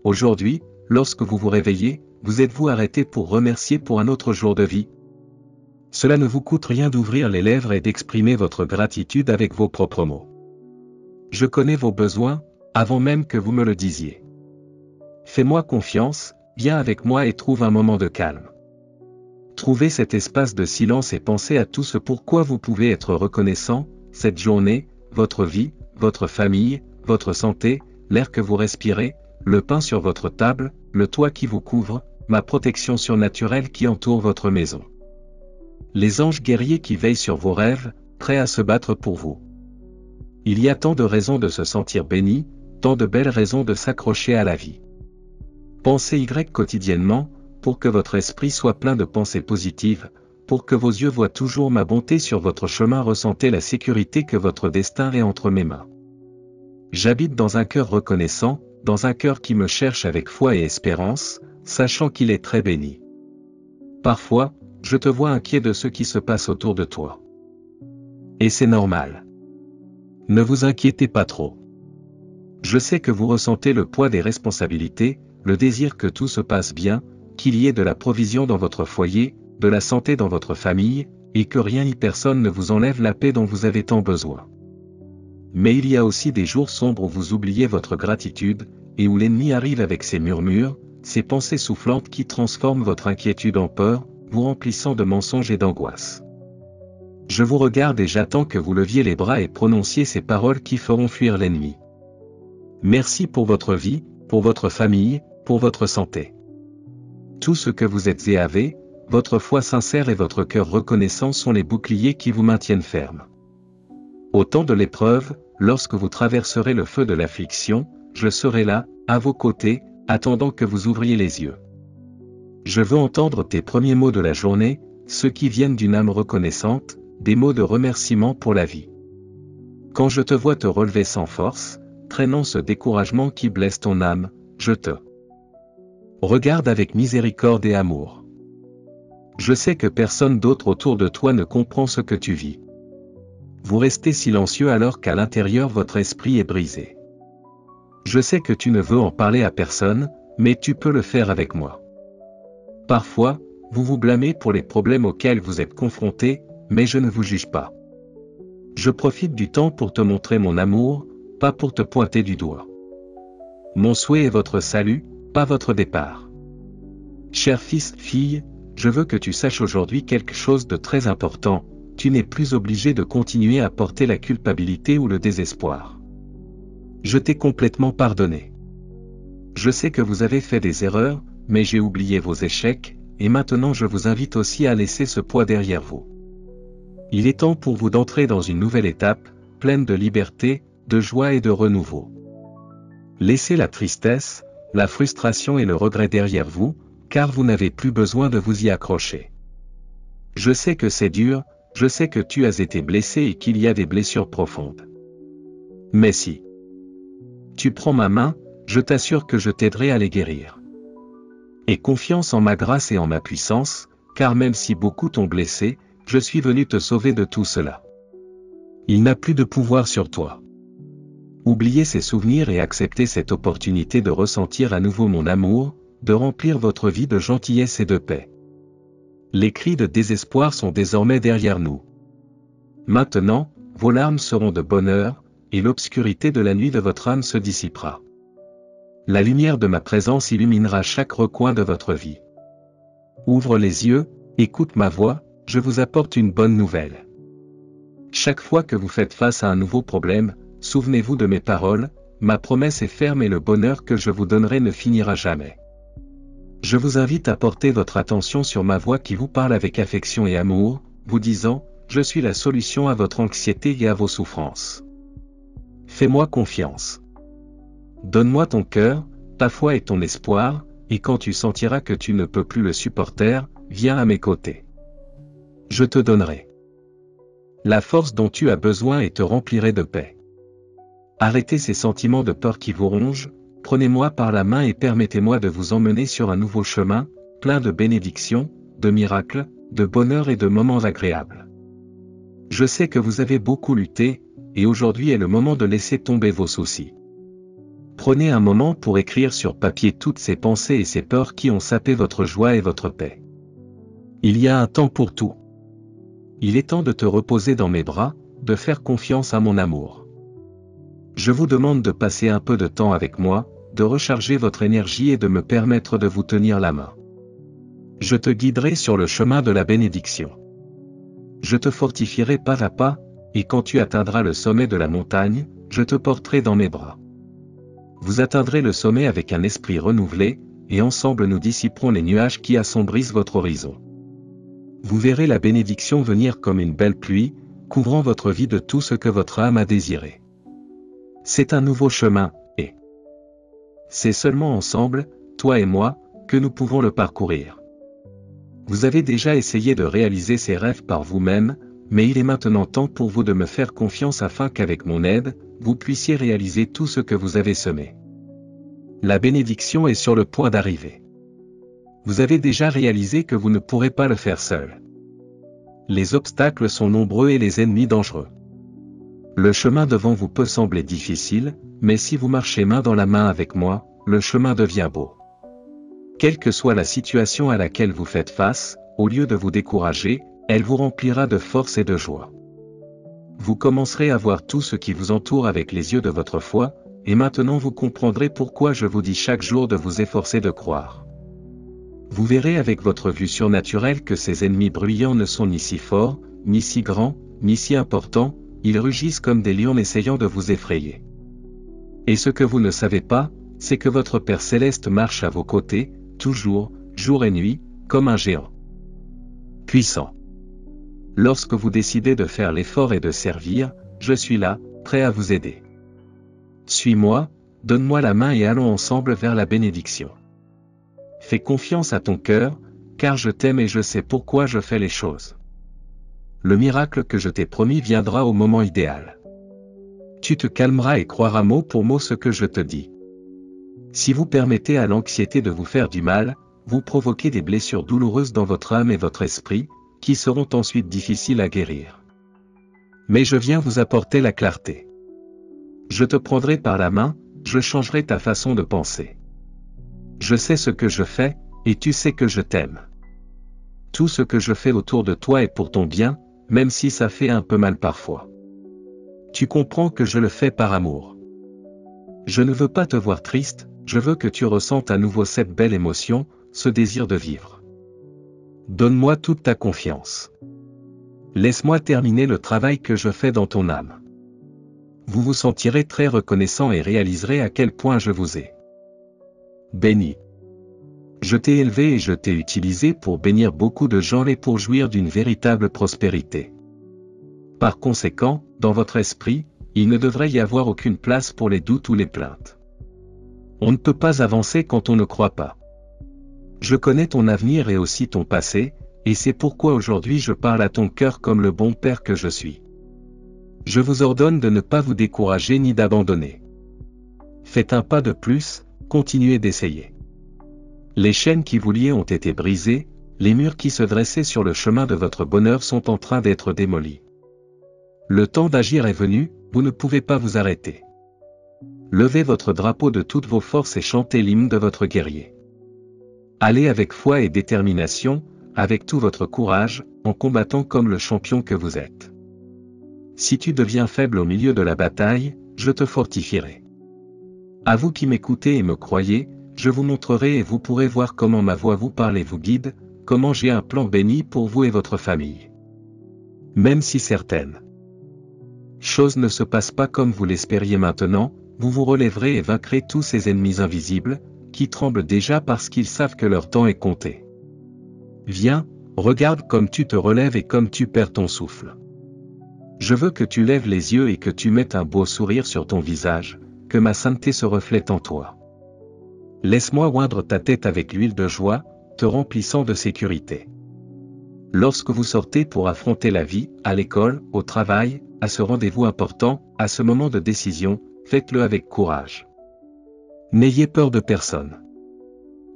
Aujourd'hui, lorsque vous vous réveillez, vous êtes-vous arrêté pour remercier pour un autre jour de vie? Cela ne vous coûte rien d'ouvrir les lèvres et d'exprimer votre gratitude avec vos propres mots. Je connais vos besoins, avant même que vous me le disiez. Fais-moi confiance, viens avec moi et trouve un moment de calme. Trouvez cet espace de silence et pensez à tout ce pourquoi vous pouvez être reconnaissant, cette journée, votre vie, votre famille, votre santé, l'air que vous respirez, le pain sur votre table, le toit qui vous couvre, ma protection surnaturelle qui entoure votre maison. Les anges guerriers qui veillent sur vos rêves, prêts à se battre pour vous. Il y a tant de raisons de se sentir béni, tant de belles raisons de s'accrocher à la vie. Pensez quotidiennement, pour que votre esprit soit plein de pensées positives, pour que vos yeux voient toujours ma bonté sur votre chemin, ressentez la sécurité que votre destin est entre mes mains. J'habite dans un cœur reconnaissant, dans un cœur qui me cherche avec foi et espérance, sachant qu'il est très béni. Parfois, je te vois inquiet de ce qui se passe autour de toi. Et c'est normal. Ne vous inquiétez pas trop. Je sais que vous ressentez le poids des responsabilités, le désir que tout se passe bien, qu'il y ait de la provision dans votre foyer, de la santé dans votre famille, et que rien ni personne ne vous enlève la paix dont vous avez tant besoin. Mais il y a aussi des jours sombres où vous oubliez votre gratitude, et où l'ennemi arrive avec ses murmures, ses pensées soufflantes qui transforment votre inquiétude en peur, vous remplissant de mensonges et d'angoisse. Je vous regarde et j'attends que vous leviez les bras et prononciez ces paroles qui feront fuir l'ennemi. Merci pour votre vie, pour votre famille, pour votre santé. Tout ce que vous êtes et avez, votre foi sincère et votre cœur reconnaissant sont les boucliers qui vous maintiennent ferme. Au temps de l'épreuve, lorsque vous traverserez le feu de l'affliction, je serai là, à vos côtés, attendant que vous ouvriez les yeux. Je veux entendre tes premiers mots de la journée, ceux qui viennent d'une âme reconnaissante, des mots de remerciement pour la vie. Quand je te vois te relever sans force, traînant ce découragement qui blesse ton âme, je te regarde avec miséricorde et amour. Je sais que personne d'autre autour de toi ne comprend ce que tu vis. Vous restez silencieux alors qu'à l'intérieur votre esprit est brisé. Je sais que tu ne veux en parler à personne, mais tu peux le faire avec moi. Parfois, vous vous blâmez pour les problèmes auxquels vous êtes confrontés, mais je ne vous juge pas. Je profite du temps pour te montrer mon amour, pas pour te pointer du doigt. Mon souhait est votre salut, pas votre départ. Cher fils, fille, je veux que tu saches aujourd'hui quelque chose de très important, tu n'es plus obligé de continuer à porter la culpabilité ou le désespoir. Je t'ai complètement pardonné. Je sais que vous avez fait des erreurs, mais j'ai oublié vos échecs, et maintenant je vous invite aussi à laisser ce poids derrière vous. Il est temps pour vous d'entrer dans une nouvelle étape, pleine de liberté, de joie et de renouveau. Laissez la tristesse, la frustration et le regret derrière vous, car vous n'avez plus besoin de vous y accrocher. Je sais que c'est dur, je sais que tu as été blessé et qu'il y a des blessures profondes. Mais si tu prends ma main, je t'assure que je t'aiderai à les guérir. Aie confiance en ma grâce et en ma puissance, car même si beaucoup t'ont blessé, je suis venu te sauver de tout cela. Il n'a plus de pouvoir sur toi. Oubliez ces souvenirs et acceptez cette opportunité de ressentir à nouveau mon amour, de remplir votre vie de gentillesse et de paix. Les cris de désespoir sont désormais derrière nous. Maintenant, vos larmes seront de bonheur, et l'obscurité de la nuit de votre âme se dissipera. La lumière de ma présence illuminera chaque recoin de votre vie. Ouvre les yeux, écoute ma voix, je vous apporte une bonne nouvelle. Chaque fois que vous faites face à un nouveau problème, souvenez-vous de mes paroles, ma promesse est ferme et le bonheur que je vous donnerai ne finira jamais. Je vous invite à porter votre attention sur ma voix qui vous parle avec affection et amour, vous disant, je suis la solution à votre anxiété et à vos souffrances. Fais-moi confiance. Donne-moi ton cœur, ta foi et ton espoir, et quand tu sentiras que tu ne peux plus le supporter, viens à mes côtés. Je te donnerai la force dont tu as besoin et te remplirai de paix. Arrêtez ces sentiments de peur qui vous rongent, prenez-moi par la main et permettez-moi de vous emmener sur un nouveau chemin, plein de bénédictions, de miracles, de bonheur et de moments agréables. Je sais que vous avez beaucoup lutté, et aujourd'hui est le moment de laisser tomber vos soucis. Prenez un moment pour écrire sur papier toutes ces pensées et ces peurs qui ont sapé votre joie et votre paix. Il y a un temps pour tout. Il est temps de te reposer dans mes bras, de faire confiance à mon amour. Je vous demande de passer un peu de temps avec moi, de recharger votre énergie et de me permettre de vous tenir la main. Je te guiderai sur le chemin de la bénédiction. Je te fortifierai pas à pas, et quand tu atteindras le sommet de la montagne, je te porterai dans mes bras. Vous atteindrez le sommet avec un esprit renouvelé, et ensemble nous dissiperons les nuages qui assombrissent votre horizon. Vous verrez la bénédiction venir comme une belle pluie, couvrant votre vie de tout ce que votre âme a désiré. C'est un nouveau chemin, et c'est seulement ensemble, toi et moi, que nous pouvons le parcourir. Vous avez déjà essayé de réaliser ces rêves par vous-même, mais il est maintenant temps pour vous de me faire confiance afin qu'avec mon aide, vous puissiez réaliser tout ce que vous avez semé. La bénédiction est sur le point d'arriver. Vous avez déjà réalisé que vous ne pourrez pas le faire seul. Les obstacles sont nombreux et les ennemis dangereux. Le chemin devant vous peut sembler difficile, mais si vous marchez main dans la main avec moi, le chemin devient beau. Quelle que soit la situation à laquelle vous faites face, au lieu de vous décourager, elle vous remplira de force et de joie. Vous commencerez à voir tout ce qui vous entoure avec les yeux de votre foi, et maintenant vous comprendrez pourquoi je vous dis chaque jour de vous efforcer de croire. Vous verrez avec votre vue surnaturelle que ces ennemis bruyants ne sont ni si forts, ni si grands, ni si importants, ils rugissent comme des lions essayant de vous effrayer. Et ce que vous ne savez pas, c'est que votre Père Céleste marche à vos côtés, toujours, jour et nuit, comme un géant puissant. Lorsque vous décidez de faire l'effort et de servir, je suis là, prêt à vous aider. Suis-moi, donne-moi la main et allons ensemble vers la bénédiction. Fais confiance à ton cœur, car je t'aime et je sais pourquoi je fais les choses. Le miracle que je t'ai promis viendra au moment idéal. Tu te calmeras et croiras mot pour mot ce que je te dis. Si vous permettez à l'anxiété de vous faire du mal, vous provoquez des blessures douloureuses dans votre âme et votre esprit, qui seront ensuite difficiles à guérir. Mais je viens vous apporter la clarté. Je te prendrai par la main, je changerai ta façon de penser. Je sais ce que je fais, et tu sais que je t'aime. Tout ce que je fais autour de toi est pour ton bien, même si ça fait un peu mal parfois. Tu comprends que je le fais par amour. Je ne veux pas te voir triste, je veux que tu ressentes à nouveau cette belle émotion, ce désir de vivre. Donne-moi toute ta confiance. Laisse-moi terminer le travail que je fais dans ton âme. Vous vous sentirez très reconnaissant et réaliserez à quel point je vous ai béni. Je t'ai élevé et je t'ai utilisé pour bénir beaucoup de gens et pour jouir d'une véritable prospérité. Par conséquent, dans votre esprit, il ne devrait y avoir aucune place pour les doutes ou les plaintes. On ne peut pas avancer quand on ne croit pas. Je connais ton avenir et aussi ton passé, et c'est pourquoi aujourd'hui je parle à ton cœur comme le bon père que je suis. Je vous ordonne de ne pas vous décourager ni d'abandonner. Faites un pas de plus, continuez d'essayer. Les chaînes qui vous liaient ont été brisées, les murs qui se dressaient sur le chemin de votre bonheur sont en train d'être démolis. Le temps d'agir est venu, vous ne pouvez pas vous arrêter. Levez votre drapeau de toutes vos forces et chantez l'hymne de votre guerrier. Allez avec foi et détermination, avec tout votre courage, en combattant comme le champion que vous êtes. Si tu deviens faible au milieu de la bataille, je te fortifierai. À vous qui m'écoutez et me croyez, je vous montrerai et vous pourrez voir comment ma voix vous parle et vous guide, comment j'ai un plan béni pour vous et votre famille. Même si certaines choses ne se passent pas comme vous l'espériez maintenant, vous vous relèverez et vaincrez tous ces ennemis invisibles, qui tremblent déjà parce qu'ils savent que leur temps est compté. Viens, regarde comme tu te relèves et comme tu perds ton souffle. Je veux que tu lèves les yeux et que tu mettes un beau sourire sur ton visage, que ma sainteté se reflète en toi. Laisse-moi oindre ta tête avec l'huile de joie, te remplissant de sécurité. Lorsque vous sortez pour affronter la vie, à l'école, au travail, à ce rendez-vous important, à ce moment de décision, faites-le avec courage. N'ayez peur de personne.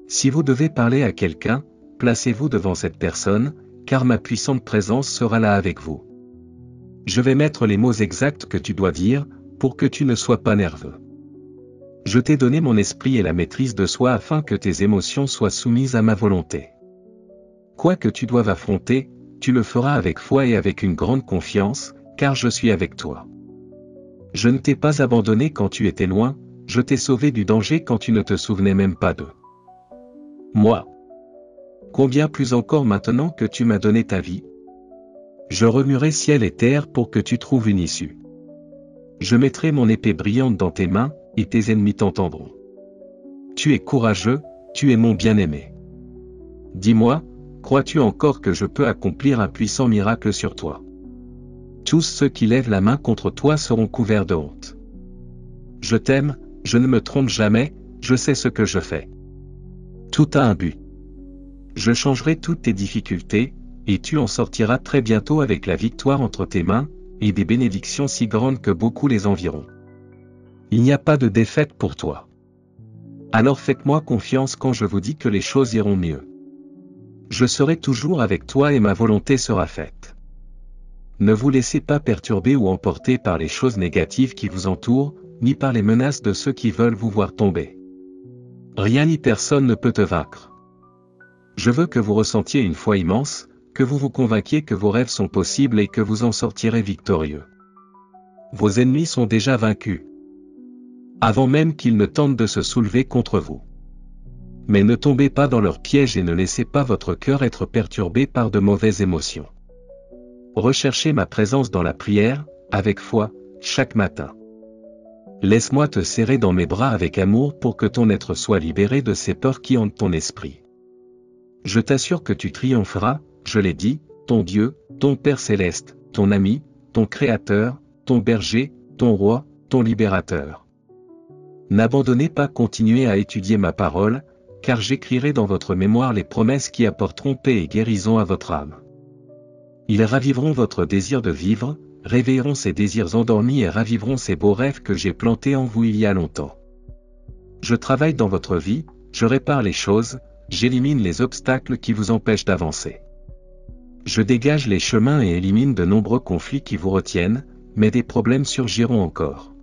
Si vous devez parler à quelqu'un, placez-vous devant cette personne, car ma puissante présence sera là avec vous. Je vais mettre les mots exacts que tu dois dire, pour que tu ne sois pas nerveux. Je t'ai donné mon esprit et la maîtrise de soi afin que tes émotions soient soumises à ma volonté. Quoi que tu doives affronter, tu le feras avec foi et avec une grande confiance, car je suis avec toi. Je ne t'ai pas abandonné quand tu étais loin, je t'ai sauvé du danger quand tu ne te souvenais même pas d'eux. Moi. Combien plus encore maintenant que tu m'as donné ta vie? Je remuerai ciel et terre pour que tu trouves une issue. Je mettrai mon épée brillante dans tes mains, et tes ennemis t'entendront. Tu es courageux, tu es mon bien-aimé. Dis-moi, crois-tu encore que je peux accomplir un puissant miracle sur toi? Tous ceux qui lèvent la main contre toi seront couverts de honte. Je t'aime, je ne me trompe jamais, je sais ce que je fais. Tout a un but. Je changerai toutes tes difficultés, et tu en sortiras très bientôt avec la victoire entre tes mains, et des bénédictions si grandes que beaucoup les envieront. Il n'y a pas de défaite pour toi. Alors faites-moi confiance quand je vous dis que les choses iront mieux. Je serai toujours avec toi et ma volonté sera faite. Ne vous laissez pas perturber ou emporter par les choses négatives qui vous entourent, ni par les menaces de ceux qui veulent vous voir tomber. Rien ni personne ne peut te vaincre. Je veux que vous ressentiez une foi immense, que vous vous convainquiez que vos rêves sont possibles et que vous en sortirez victorieux. Vos ennemis sont déjà vaincus, avant même qu'ils ne tentent de se soulever contre vous. Mais ne tombez pas dans leur piège et ne laissez pas votre cœur être perturbé par de mauvaises émotions. Recherchez ma présence dans la prière, avec foi, chaque matin. Laisse-moi te serrer dans mes bras avec amour pour que ton être soit libéré de ces peurs qui hantent ton esprit. Je t'assure que tu triompheras, je l'ai dit, ton Dieu, ton Père céleste, ton ami, ton Créateur, ton berger, ton roi, ton libérateur. N'abandonnez pas, continuez à étudier ma parole, car j'écrirai dans votre mémoire les promesses qui apporteront paix et guérison à votre âme. Ils raviveront votre désir de vivre, réveilleront ces désirs endormis et raviveront ces beaux rêves que j'ai plantés en vous il y a longtemps. Je travaille dans votre vie, je répare les choses, j'élimine les obstacles qui vous empêchent d'avancer. Je dégage les chemins et élimine de nombreux conflits qui vous retiennent, mais des problèmes surgiront encore.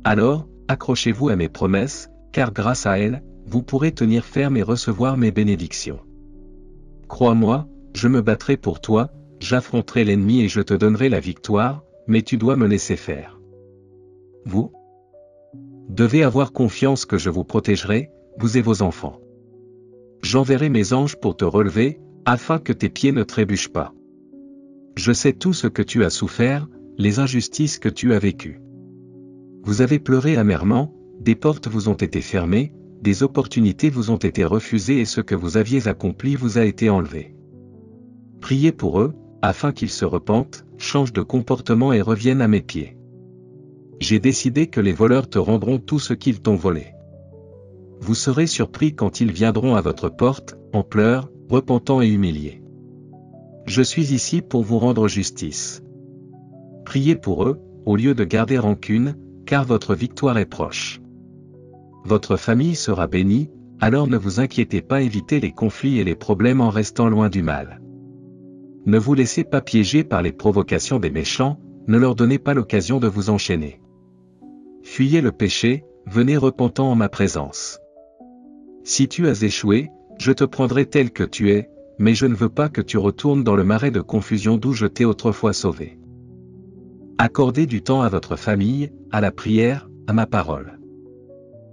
Alors, accrochez-vous à mes promesses, car grâce à elles, vous pourrez tenir ferme et recevoir mes bénédictions. Crois-moi, je me battrai pour toi, j'affronterai l'ennemi et je te donnerai la victoire, mais tu dois me laisser faire. Vous devez avoir confiance que je vous protégerai, vous et vos enfants. J'enverrai mes anges pour te relever, afin que tes pieds ne trébuchent pas. Je sais tout ce que tu as souffert, les injustices que tu as vécues. Vous avez pleuré amèrement, des portes vous ont été fermées, des opportunités vous ont été refusées et ce que vous aviez accompli vous a été enlevé. Priez pour eux, afin qu'ils se repentent, changent de comportement et reviennent à mes pieds. J'ai décidé que les voleurs te rendront tout ce qu'ils t'ont volé. Vous serez surpris quand ils viendront à votre porte, en pleurs, repentants et humiliés. Je suis ici pour vous rendre justice. Priez pour eux, au lieu de garder rancune, car votre victoire est proche. Votre famille sera bénie, alors ne vous inquiétez pas, évitez les conflits et les problèmes en restant loin du mal. Ne vous laissez pas piéger par les provocations des méchants, ne leur donnez pas l'occasion de vous enchaîner. Fuyez le péché, venez repentant en ma présence. Si tu as échoué, je te prendrai tel que tu es, mais je ne veux pas que tu retournes dans le marais de confusion d'où je t'ai autrefois sauvé. Accordez du temps à votre famille, à la prière, à ma parole.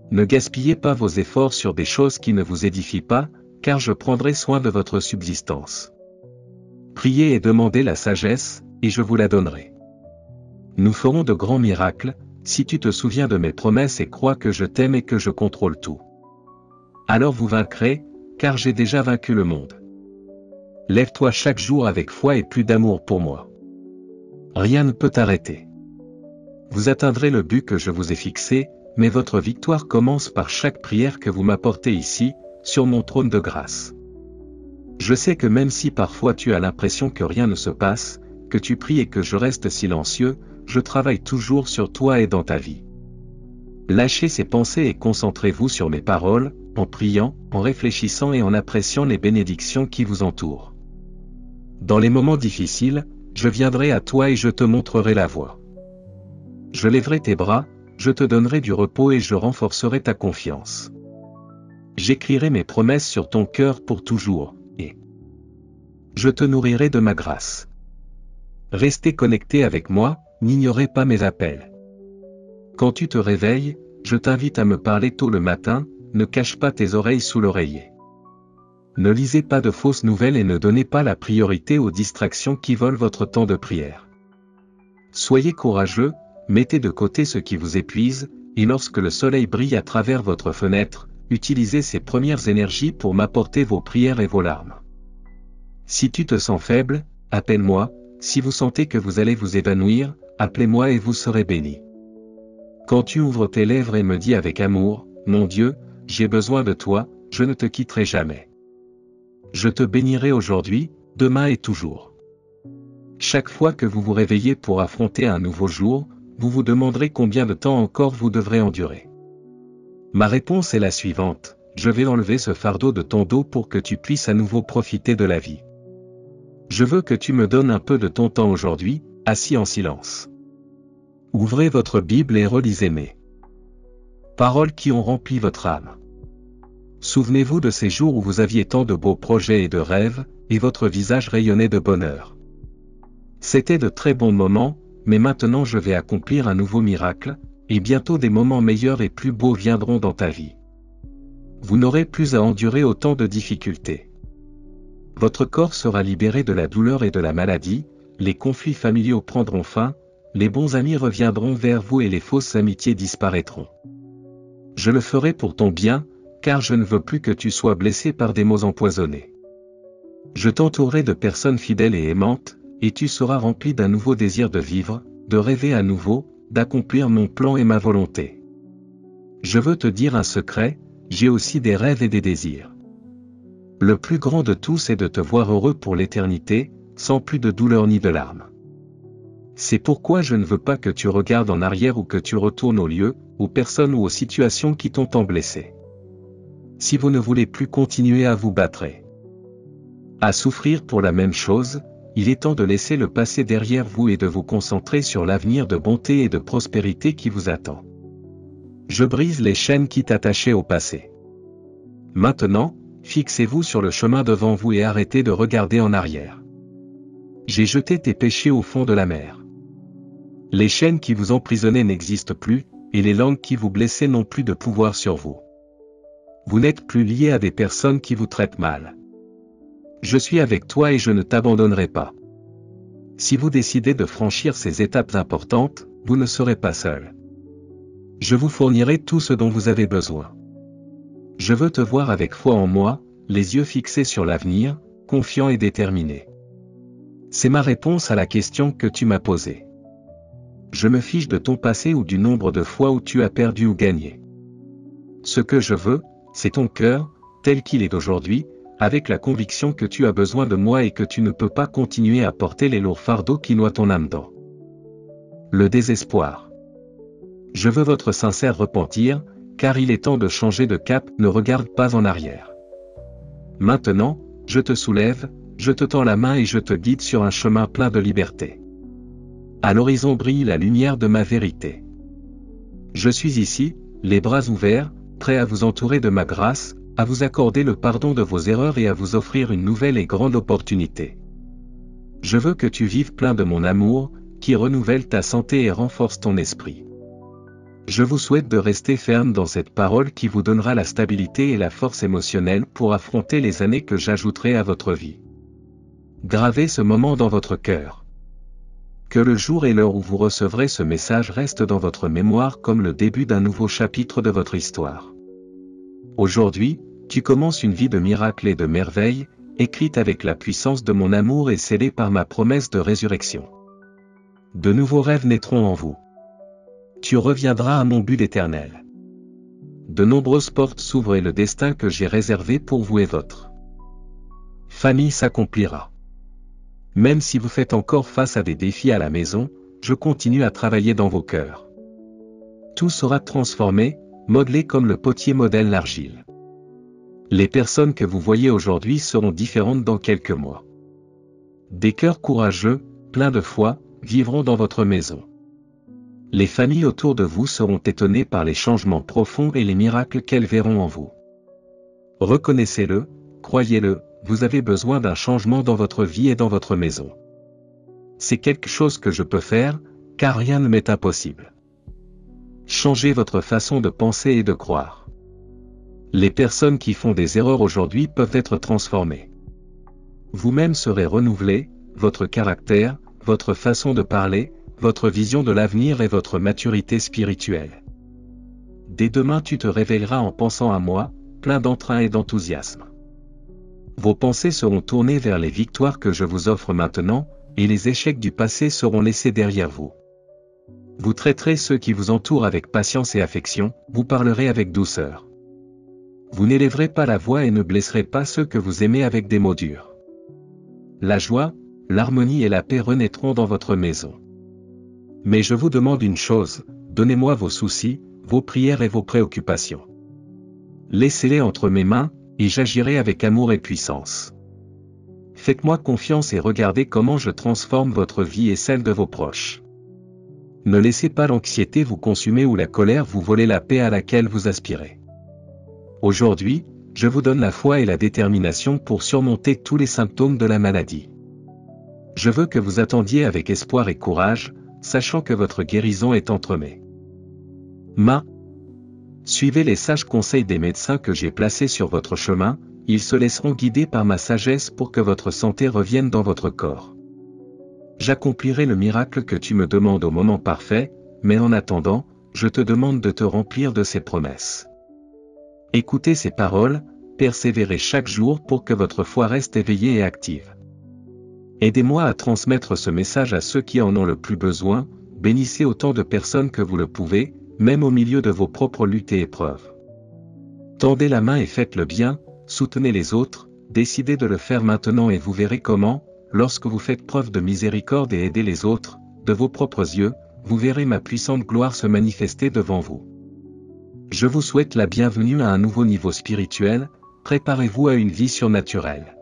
Ne gaspillez pas vos efforts sur des choses qui ne vous édifient pas, car je prendrai soin de votre subsistance. Priez et demandez la sagesse, et je vous la donnerai. Nous ferons de grands miracles, si tu te souviens de mes promesses et crois que je t'aime et que je contrôle tout. Alors vous vaincrez, car j'ai déjà vaincu le monde. Lève-toi chaque jour avec foi et plus d'amour pour moi. Rien ne peut t'arrêter. Vous atteindrez le but que je vous ai fixé, mais votre victoire commence par chaque prière que vous m'apportez ici, sur mon trône de grâce. Je sais que même si parfois tu as l'impression que rien ne se passe, que tu pries et que je reste silencieux, je travaille toujours sur toi et dans ta vie. Lâchez ces pensées et concentrez-vous sur mes paroles, en priant, en réfléchissant et en appréciant les bénédictions qui vous entourent. Dans les moments difficiles, je viendrai à toi et je te montrerai la voie. Je lèverai tes bras, je te donnerai du repos et je renforcerai ta confiance. J'écrirai mes promesses sur ton cœur pour toujours, et je te nourrirai de ma grâce. Restez connecté avec moi, n'ignorez pas mes appels. Quand tu te réveilles, je t'invite à me parler tôt le matin, ne cache pas tes oreilles sous l'oreiller. Ne lisez pas de fausses nouvelles et ne donnez pas la priorité aux distractions qui volent votre temps de prière. Soyez courageux, mettez de côté ce qui vous épuise, et lorsque le soleil brille à travers votre fenêtre, utilisez ces premières énergies pour m'apporter vos prières et vos larmes. Si tu te sens faible, appelle-moi, si vous sentez que vous allez vous évanouir, appelez-moi et vous serez bénis. Quand tu ouvres tes lèvres et me dis avec amour, mon Dieu, j'ai besoin de toi, je ne te quitterai jamais. Je te bénirai aujourd'hui, demain et toujours. Chaque fois que vous vous réveillez pour affronter un nouveau jour, vous vous demanderez combien de temps encore vous devrez endurer. Ma réponse est la suivante, je vais enlever ce fardeau de ton dos pour que tu puisses à nouveau profiter de la vie. Je veux que tu me donnes un peu de ton temps aujourd'hui, assis en silence. Ouvrez votre Bible et relisez mes paroles qui ont rempli votre âme. Souvenez-vous de ces jours où vous aviez tant de beaux projets et de rêves, et votre visage rayonnait de bonheur. C'était de très bons moments, mais maintenant je vais accomplir un nouveau miracle, et bientôt des moments meilleurs et plus beaux viendront dans ta vie. Vous n'aurez plus à endurer autant de difficultés. Votre corps sera libéré de la douleur et de la maladie, les conflits familiaux prendront fin, les bons amis reviendront vers vous et les fausses amitiés disparaîtront. Je le ferai pour ton bien, car je ne veux plus que tu sois blessé par des mots empoisonnés. Je t'entourerai de personnes fidèles et aimantes, et tu seras rempli d'un nouveau désir de vivre, de rêver à nouveau, d'accomplir mon plan et ma volonté. Je veux te dire un secret, j'ai aussi des rêves et des désirs. Le plus grand de tous est de te voir heureux pour l'éternité, sans plus de douleur ni de larmes. C'est pourquoi je ne veux pas que tu regardes en arrière ou que tu retournes aux lieux, aux personnes ou aux situations qui t'ont tant blessé. Si vous ne voulez plus continuer à vous battre, à souffrir pour la même chose, il est temps de laisser le passé derrière vous et de vous concentrer sur l'avenir de bonté et de prospérité qui vous attend. Je brise les chaînes qui t'attachaient au passé. Maintenant, fixez-vous sur le chemin devant vous et arrêtez de regarder en arrière. J'ai jeté tes péchés au fond de la mer. Les chaînes qui vous emprisonnaient n'existent plus, et les langues qui vous blessaient n'ont plus de pouvoir sur vous. Vous n'êtes plus lié à des personnes qui vous traitent mal. Je suis avec toi et je ne t'abandonnerai pas. Si vous décidez de franchir ces étapes importantes, vous ne serez pas seul. Je vous fournirai tout ce dont vous avez besoin. Je veux te voir avec foi en moi, les yeux fixés sur l'avenir, confiant et déterminé. C'est ma réponse à la question que tu m'as posée. Je me fiche de ton passé ou du nombre de fois où tu as perdu ou gagné. Ce que je veux, c'est ton cœur, tel qu'il est aujourd'hui, avec la conviction que tu as besoin de moi et que tu ne peux pas continuer à porter les lourds fardeaux qui noient ton âme dans le désespoir. Je veux votre sincère repentir, car il est temps de changer de cap, ne regarde pas en arrière. Maintenant, je te soulève, je te tends la main et je te guide sur un chemin plein de liberté. À l'horizon brille la lumière de ma vérité. Je suis ici, les bras ouverts, prêt à vous entourer de ma grâce, à vous accorder le pardon de vos erreurs et à vous offrir une nouvelle et grande opportunité. Je veux que tu vives plein de mon amour, qui renouvelle ta santé et renforce ton esprit. Je vous souhaite de rester ferme dans cette parole qui vous donnera la stabilité et la force émotionnelle pour affronter les années que j'ajouterai à votre vie. Gravez ce moment dans votre cœur. Que le jour et l'heure où vous recevrez ce message restent dans votre mémoire comme le début d'un nouveau chapitre de votre histoire. Aujourd'hui, tu commences une vie de miracles et de merveilles, écrite avec la puissance de mon amour et scellée par ma promesse de résurrection. De nouveaux rêves naîtront en vous. Tu reviendras à mon but éternel. De nombreuses portes s'ouvrent et le destin que j'ai réservé pour vous et votre famille s'accomplira. Même si vous faites encore face à des défis à la maison, je continue à travailler dans vos cœurs. Tout sera transformé, modelé comme le potier modèle l'argile. Les personnes que vous voyez aujourd'hui seront différentes dans quelques mois. Des cœurs courageux, pleins de foi, vivront dans votre maison. Les familles autour de vous seront étonnées par les changements profonds et les miracles qu'elles verront en vous. Reconnaissez-le, croyez-le, vous avez besoin d'un changement dans votre vie et dans votre maison. C'est quelque chose que je peux faire, car rien ne m'est impossible. Changez votre façon de penser et de croire. Les personnes qui font des erreurs aujourd'hui peuvent être transformées. Vous-même serez renouvelé, votre caractère, votre façon de parler, votre vision de l'avenir et votre maturité spirituelle. Dès demain tu te réveilleras en pensant à moi, plein d'entrain et d'enthousiasme. Vos pensées seront tournées vers les victoires que je vous offre maintenant, et les échecs du passé seront laissés derrière vous. Vous traiterez ceux qui vous entourent avec patience et affection, vous parlerez avec douceur. Vous n'élèverez pas la voix et ne blesserez pas ceux que vous aimez avec des mots durs. La joie, l'harmonie et la paix renaîtront dans votre maison. Mais je vous demande une chose, donnez-moi vos soucis, vos prières et vos préoccupations. Laissez-les entre mes mains, et j'agirai avec amour et puissance. Faites-moi confiance et regardez comment je transforme votre vie et celle de vos proches. Ne laissez pas l'anxiété vous consumer ou la colère vous voler la paix à laquelle vous aspirez. Aujourd'hui, je vous donne la foi et la détermination pour surmonter tous les symptômes de la maladie. Je veux que vous attendiez avec espoir et courage, sachant que votre guérison est entre mes mains. Suivez les sages conseils des médecins que j'ai placés sur votre chemin, ils se laisseront guider par ma sagesse pour que votre santé revienne dans votre corps. J'accomplirai le miracle que tu me demandes au moment parfait, mais en attendant, je te demande de te remplir de ces promesses. Écoutez ces paroles, persévérez chaque jour pour que votre foi reste éveillée et active. Aidez-moi à transmettre ce message à ceux qui en ont le plus besoin, bénissez autant de personnes que vous le pouvez, même au milieu de vos propres luttes et épreuves. Tendez la main et faites le bien, soutenez les autres, décidez de le faire maintenant et vous verrez comment, lorsque vous faites preuve de miséricorde et aidez les autres, de vos propres yeux, vous verrez ma puissante gloire se manifester devant vous. Je vous souhaite la bienvenue à un nouveau niveau spirituel, préparez-vous à une vie surnaturelle.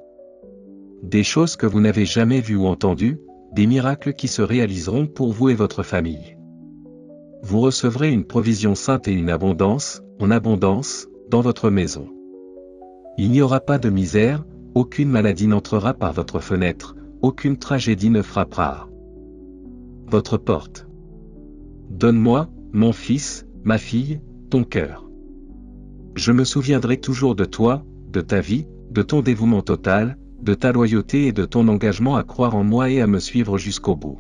Des choses que vous n'avez jamais vues ou entendues, des miracles qui se réaliseront pour vous et votre famille. Vous recevrez une provision sainte et une abondance, en abondance, dans votre maison. Il n'y aura pas de misère, aucune maladie n'entrera par votre fenêtre, aucune tragédie ne frappera votre porte. Donne-moi, mon fils, ma fille, ton cœur. Je me souviendrai toujours de toi, de ta vie, de ton dévouement total, de ta loyauté et de ton engagement à croire en moi et à me suivre jusqu'au bout.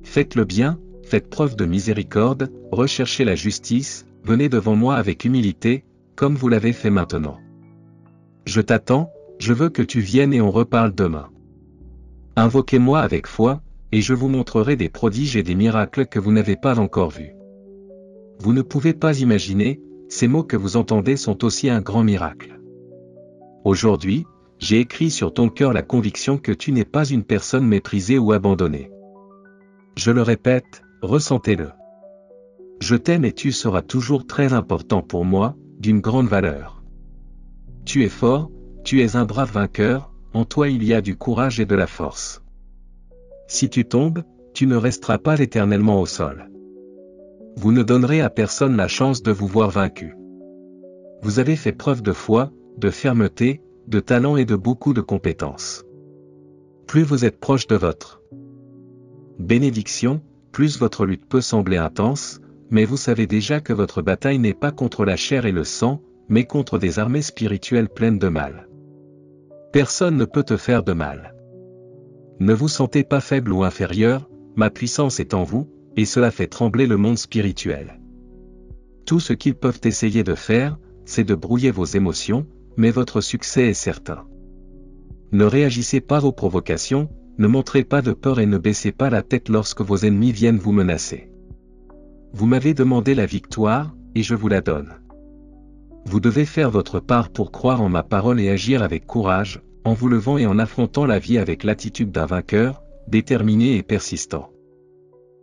Faites le bien, faites preuve de miséricorde, recherchez la justice, venez devant moi avec humilité, comme vous l'avez fait maintenant. Je t'attends, je veux que tu viennes et on reparle demain. Invoquez-moi avec foi, et je vous montrerai des prodiges et des miracles que vous n'avez pas encore vus. Vous ne pouvez pas imaginer, ces mots que vous entendez sont aussi un grand miracle. Aujourd'hui, j'ai écrit sur ton cœur la conviction que tu n'es pas une personne méprisée ou abandonnée. Je le répète, ressentez-le. Je t'aime et tu seras toujours très important pour moi, d'une grande valeur. Tu es fort, tu es un brave vainqueur, en toi il y a du courage et de la force. Si tu tombes, tu ne resteras pas éternellement au sol. Vous ne donnerez à personne la chance de vous voir vaincu. Vous avez fait preuve de foi, de fermeté, de talent et de beaucoup de compétences. Plus vous êtes proche de votre bénédiction, plus votre lutte peut sembler intense, mais vous savez déjà que votre bataille n'est pas contre la chair et le sang, mais contre des armées spirituelles pleines de mal. Personne ne peut te faire de mal. Ne vous sentez pas faible ou inférieur, ma puissance est en vous, et cela fait trembler le monde spirituel. Tout ce qu'ils peuvent essayer de faire, c'est de brouiller vos émotions, mais votre succès est certain. Ne réagissez pas aux provocations, ne montrez pas de peur et ne baissez pas la tête lorsque vos ennemis viennent vous menacer. Vous m'avez demandé la victoire, et je vous la donne. Vous devez faire votre part pour croire en ma parole et agir avec courage, en vous levant et en affrontant la vie avec l'attitude d'un vainqueur, déterminé et persistant.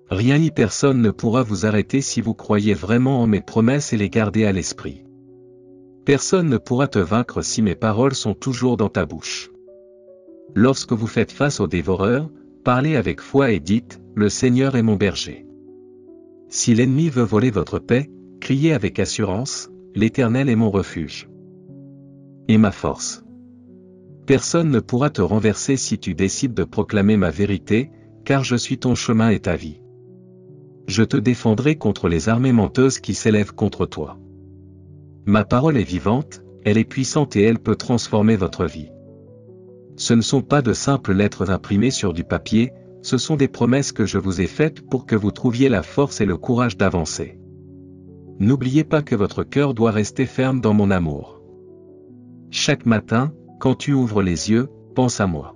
Rien ni personne ne pourra vous arrêter si vous croyez vraiment en mes promesses et les gardez à l'esprit. Personne ne pourra te vaincre si mes paroles sont toujours dans ta bouche. Lorsque vous faites face aux dévoreurs, parlez avec foi et dites, le Seigneur est mon berger. Si l'ennemi veut voler votre paix, criez avec assurance, l'Éternel est mon refuge et ma force. Personne ne pourra te renverser si tu décides de proclamer ma vérité, car je suis ton chemin et ta vie. Je te défendrai contre les armées menteuses qui s'élèvent contre toi. Ma parole est vivante, elle est puissante et elle peut transformer votre vie. Ce ne sont pas de simples lettres imprimées sur du papier, ce sont des promesses que je vous ai faites pour que vous trouviez la force et le courage d'avancer. N'oubliez pas que votre cœur doit rester ferme dans mon amour. Chaque matin, quand tu ouvres les yeux, pense à moi.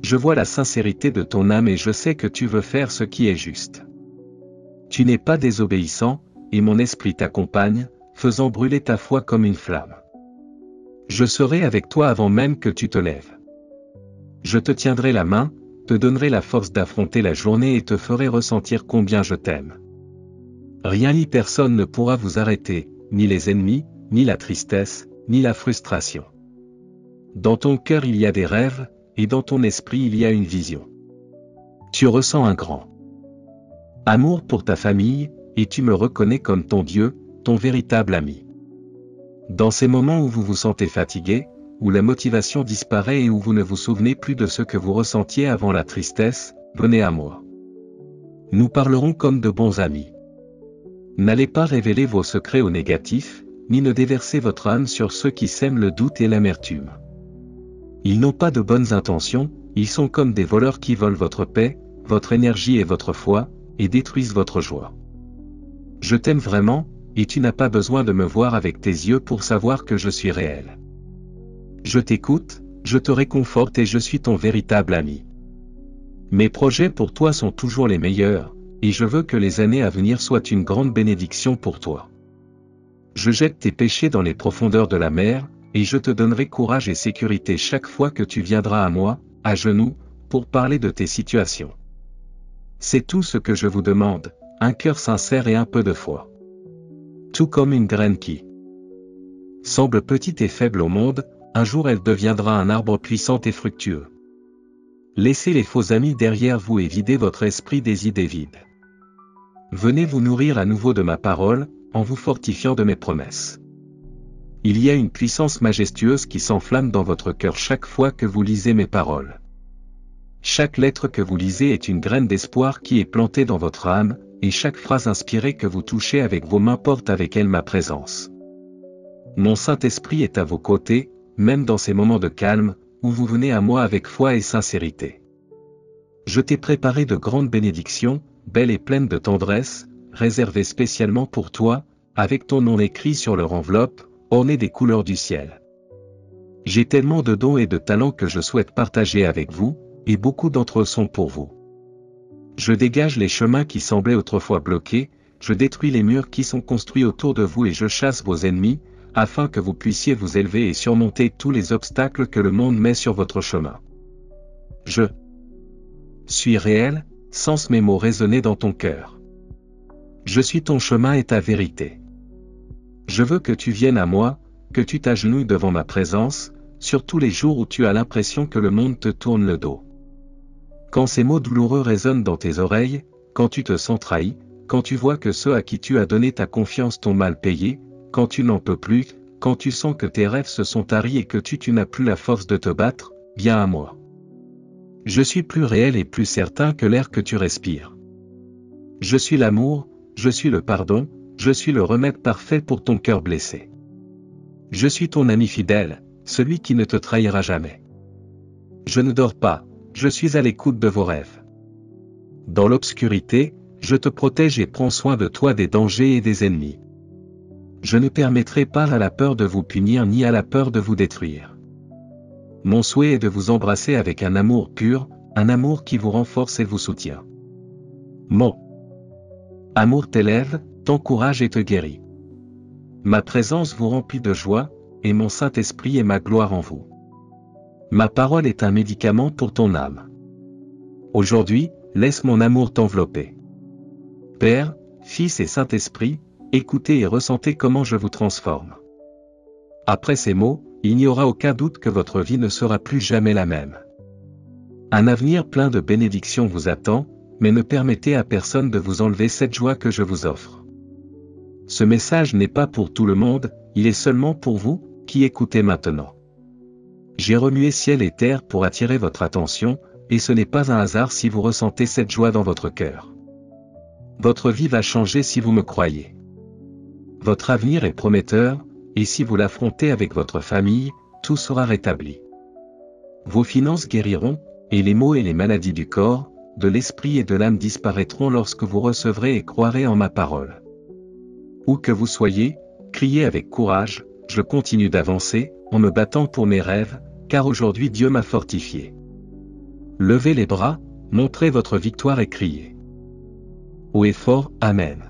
Je vois la sincérité de ton âme et je sais que tu veux faire ce qui est juste. Tu n'es pas désobéissant, et mon esprit t'accompagne, faisant brûler ta foi comme une flamme. Je serai avec toi avant même que tu te lèves. Je te tiendrai la main, te donnerai la force d'affronter la journée et te ferai ressentir combien je t'aime. Rien ni personne ne pourra vous arrêter, ni les ennemis, ni la tristesse, ni la frustration. Dans ton cœur il y a des rêves, et dans ton esprit il y a une vision. Tu ressens un grand amour pour ta famille, et tu me reconnais comme ton Dieu, ton véritable ami. Dans ces moments où vous vous sentez fatigué, où la motivation disparaît et où vous ne vous souvenez plus de ce que vous ressentiez avant la tristesse, venez à moi. Nous parlerons comme de bons amis. N'allez pas révéler vos secrets aux négatifs, ni ne déverser votre âme sur ceux qui sèment le doute et l'amertume. Ils n'ont pas de bonnes intentions, ils sont comme des voleurs qui volent votre paix, votre énergie et votre foi, et détruisent votre joie. Je t'aime vraiment, et tu n'as pas besoin de me voir avec tes yeux pour savoir que je suis réel. Je t'écoute, je te réconforte et je suis ton véritable ami. Mes projets pour toi sont toujours les meilleurs, et je veux que les années à venir soient une grande bénédiction pour toi. Je jette tes péchés dans les profondeurs de la mer, et je te donnerai courage et sécurité chaque fois que tu viendras à moi, à genoux, pour parler de tes situations. C'est tout ce que je vous demande, un cœur sincère et un peu de foi. Tout comme une graine qui semble petite et faible au monde, un jour elle deviendra un arbre puissant et fructueux. Laissez les faux amis derrière vous et videz votre esprit des idées vides. Venez vous nourrir à nouveau de ma parole, en vous fortifiant de mes promesses. Il y a une puissance majestueuse qui s'enflamme dans votre cœur chaque fois que vous lisez mes paroles. Chaque lettre que vous lisez est une graine d'espoir qui est plantée dans votre âme, et chaque phrase inspirée que vous touchez avec vos mains porte avec elle ma présence. Mon Saint-Esprit est à vos côtés, même dans ces moments de calme, où vous venez à moi avec foi et sincérité. Je t'ai préparé de grandes bénédictions, belles et pleines de tendresse, réservées spécialement pour toi, avec ton nom écrit sur leur enveloppe, ornée des couleurs du ciel. J'ai tellement de dons et de talents que je souhaite partager avec vous, et beaucoup d'entre eux sont pour vous. Je dégage les chemins qui semblaient autrefois bloqués, je détruis les murs qui sont construits autour de vous et je chasse vos ennemis, afin que vous puissiez vous élever et surmonter tous les obstacles que le monde met sur votre chemin. Je suis réel, sens mes mots résonner dans ton cœur. Je suis ton chemin et ta vérité. Je veux que tu viennes à moi, que tu t'agenouilles devant ma présence, surtout les jours où tu as l'impression que le monde te tourne le dos. Quand ces mots douloureux résonnent dans tes oreilles, quand tu te sens trahi, quand tu vois que ceux à qui tu as donné ta confiance t'ont mal payé, quand tu n'en peux plus, quand tu sens que tes rêves se sont taris et que tu n'as plus la force de te battre, viens à moi. Je suis plus réel et plus certain que l'air que tu respires. Je suis l'amour, je suis le pardon, je suis le remède parfait pour ton cœur blessé. Je suis ton ami fidèle, celui qui ne te trahira jamais. Je ne dors pas, je suis à l'écoute de vos rêves. Dans l'obscurité, je te protège et prends soin de toi des dangers et des ennemis. Je ne permettrai pas à la peur de vous punir ni à la peur de vous détruire. Mon souhait est de vous embrasser avec un amour pur, un amour qui vous renforce et vous soutient. Mon amour t'élève, t'encourage et te guérit. Ma présence vous remplit de joie, et mon Saint-Esprit est ma gloire en vous. Ma parole est un médicament pour ton âme. Aujourd'hui, laisse mon amour t'envelopper. Père, Fils et Saint-Esprit, écoutez et ressentez comment je vous transforme. Après ces mots, il n'y aura aucun doute que votre vie ne sera plus jamais la même. Un avenir plein de bénédictions vous attend, mais ne permettez à personne de vous enlever cette joie que je vous offre. Ce message n'est pas pour tout le monde, il est seulement pour vous, qui écoutez maintenant. J'ai remué ciel et terre pour attirer votre attention, et ce n'est pas un hasard si vous ressentez cette joie dans votre cœur. Votre vie va changer si vous me croyez. Votre avenir est prometteur, et si vous l'affrontez avec votre famille, tout sera rétabli. Vos finances guériront, et les maux et les maladies du corps, de l'esprit et de l'âme disparaîtront lorsque vous recevrez et croirez en ma parole. Où que vous soyez, criez avec courage, je continue d'avancer, en me battant pour mes rêves, car aujourd'hui Dieu m'a fortifié. Levez les bras, montrez votre victoire et criez. Haut et fort, Amen.